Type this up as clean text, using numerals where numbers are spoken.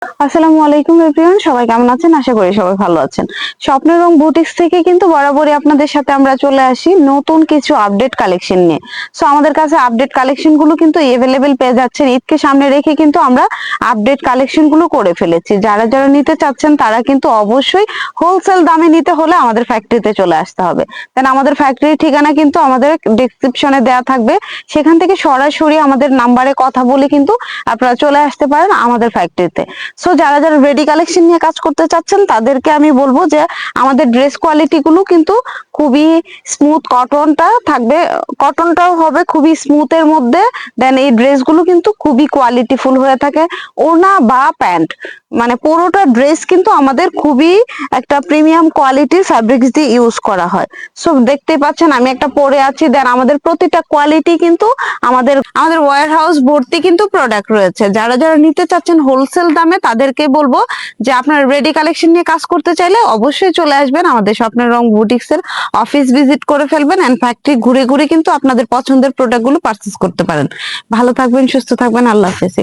আসসালামু আলাইকুম এভরিওয়ান, সবাই কেমন আছেন? আশা করি সবাই ভালো আছেন। স্বপ্নের রং বুটিক্স থেকে কিন্তু বরাবরই আপনাদের সাথে আমরা চলে আসি নতুন কিছু আপডেট কালেকশন নিয়ে। সো আমাদের কাছে আপডেট কালেকশন গুলো কিন্তু এভেলেবেল পেয়ে যাচ্ছেন। ঈদকে সামনে রেখে কিন্তু আমরা আপডেট কালেকশন গুলো করে ফেলেছি। যারা যারা নিতে চাচ্ছেন তারা কিন্তু অবশ্যই হোলসেল দামে নিতে হলে আমাদের ফ্যাক্টরিতে চলে আসতে হবে। দেন আমাদের ফ্যাক্টরির ঠিকানা কিন্তু আমাদের ডেসক্রিপশনে দেওয়া থাকবে, সেখান থেকে সরাসরি আমাদের নাম্বারে কথা বলে কিন্তু আপনারা চলে আসতে পারেন আমাদের ফ্যাক্টরিতে। সো যারা যারা রেডি কালেকশন নিয়ে কাজ করতে চাচ্ছেন তাদেরকে আমি বলবো যে আমাদের ড্রেস কোয়ালিটি গুলো কিন্তু খুবই স্মুথ, কটনটা থাকবে, কটনটাও হবে খুবই স্মুথের মধ্যে। দেন এই ড্রেসগুলো কিন্তু খুবই কোয়ালিটিফুল হয়ে থাকে। ওড়না বা প্যান্ট মানে পুরোটা ড্রেস কিন্তু আমাদের খুবই একটা প্রিমিয়াম কোয়ালিটির ফ্যাব্রিক্স দিয়ে ইউজ করা হয়। সো দেখতে পাচ্ছেন আমি একটা পরে আছি। দেন আমাদের প্রতিটা কোয়ালিটি কিন্তু আমাদের আমাদের ওয়্যার হাউস ভর্তি কিন্তু প্রোডাক্ট রয়েছে। যারা যারা নিতে চাচ্ছেন হোলসেল দামে তাদেরকে বলবো যে আপনার রেডি কালেকশন নিয়ে কাজ করতে চাইলে অবশ্যই চলে আসবেন আমাদের স্বপ্নের রং বুটিক্স এর অফিস ভিজিট করে ফেলবেন, এন্ড ফ্যাক্টরি ঘুরে ঘুরে কিন্তু আপনাদের পছন্দের প্রোডাক্ট গুলো পারচেজ করতে পারেন। ভালো থাকবেন, সুস্থ থাকবেন, আল্লাহ হাফেজ।